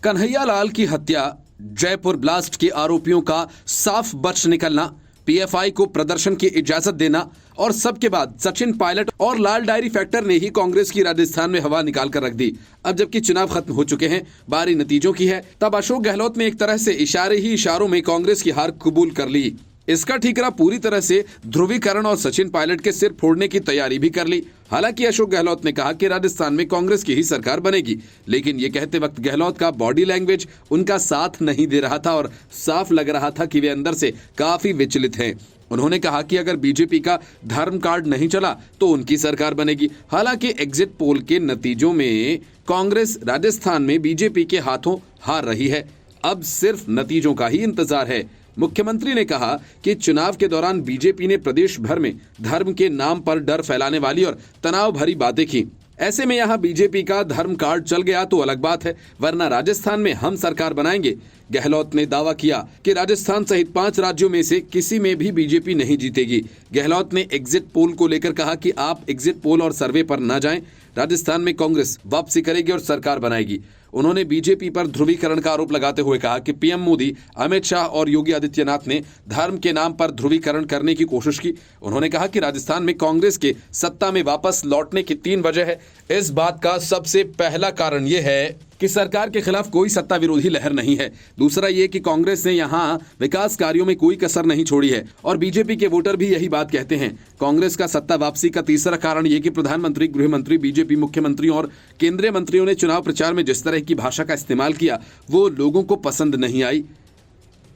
कन्हैयालाल की हत्या, जयपुर ब्लास्ट के आरोपियों का साफ बच निकलना, पीएफआई को प्रदर्शन की इजाजत देना और सबके बाद सचिन पायलट और लाल डायरी फैक्टर ने ही कांग्रेस की राजस्थान में हवा निकाल कर रख दी। अब जबकि चुनाव खत्म हो चुके हैं, बारी नतीजों की है, तब अशोक गहलोत ने एक तरह से इशारे ही इशारों में कांग्रेस की हार कबूल कर ली। इसका ठीकरा पूरी तरह से ध्रुवीकरण और सचिन पायलट के सिर फोड़ने की तैयारी भी कर ली। हालांकि अशोक गहलोत ने कहा कि राजस्थान में कांग्रेस की ही सरकार बनेगी, लेकिन ये कहते वक्त गहलोत का बॉडी लैंग्वेज उनका साथ नहीं दे रहा था और साफ लग रहा था कि वे अंदर से काफी विचलित हैं। उन्होंने कहा कि अगर बीजेपी का धर्म कार्ड नहीं चला तो उनकी सरकार बनेगी। हालांकि एग्जिट पोल के नतीजों में कांग्रेस राजस्थान में बीजेपी के हाथों हार रही है। अब सिर्फ नतीजों का ही इंतजार है। मुख्यमंत्री ने कहा कि चुनाव के दौरान बीजेपी ने प्रदेश भर में धर्म के नाम पर डर फैलाने वाली और तनाव भरी बातें की। ऐसे में यहां बीजेपी का धर्म कार्ड चल गया तो अलग बात है, वरना राजस्थान में हम सरकार बनाएंगे। गहलोत ने दावा किया कि राजस्थान सहित 5 राज्यों में से किसी में भी बीजेपी नहीं जीतेगी। गहलोत ने एग्जिट पोल को लेकर कहा कि आप एग्जिट पोल और सर्वे पर न जाएं, राजस्थान में कांग्रेस वापसी करेगी और सरकार बनाएगी। उन्होंने बीजेपी पर ध्रुवीकरण का आरोप लगाते हुए कहा कि पीएम मोदी, अमित शाह और योगी आदित्यनाथ ने धर्म के नाम पर ध्रुवीकरण करने की कोशिश की। उन्होंने कहा कि राजस्थान में कांग्रेस के सत्ता में वापस लौटने की 3 वजह है। इस बात का सबसे पहला कारण यह है कि सरकार के खिलाफ कोई सत्ता विरोधी लहर नहीं है। दूसरा ये कि कांग्रेस ने यहां विकास कार्यों में कोई कसर नहीं छोड़ी है और बीजेपी के वोटर भी यही बात कहते हैं। कांग्रेस का सत्ता वापसी का तीसरा कारण ये कि प्रधानमंत्री, गृह मंत्री, बीजेपी मुख्यमंत्री और केंद्रीय मंत्रियों ने चुनाव प्रचार में जिस तरह की भाषा का इस्तेमाल किया वो लोगों को पसंद नहीं आई।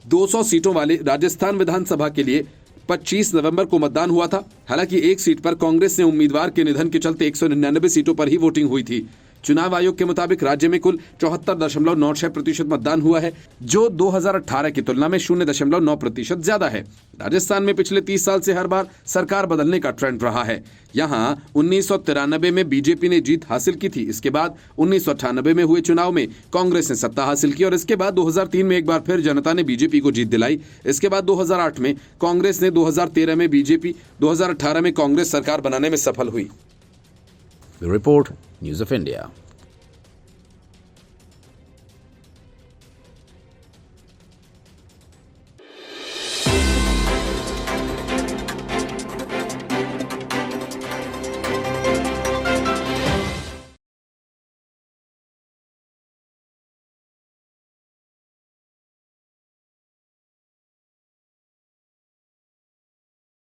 200 सीटों वाले राजस्थान विधानसभा के लिए 25 नवंबर को मतदान हुआ था। हालांकि एक सीट पर कांग्रेस ने उम्मीदवार के निधन के चलते 199 सीटों पर ही वोटिंग हुई थी। चुनाव आयोग के मुताबिक राज्य में कुल 74.96% मतदान हुआ है, जो 2018 की तुलना में 0.9% ज्यादा है। राजस्थान में पिछले 30 साल से हर बार सरकार बदलने का ट्रेंड रहा है। यहां 1993 में बीजेपी ने जीत हासिल की थी। इसके बाद 1998 में हुए चुनाव में कांग्रेस ने सत्ता हासिल की और इसके बाद 2003 में एक बार फिर जनता ने बीजेपी को जीत दिलाई। इसके बाद 2008 में कांग्रेस ने, 2013 में बीजेपी, 2018 में कांग्रेस सरकार बनाने में सफल हुई। Report news of India.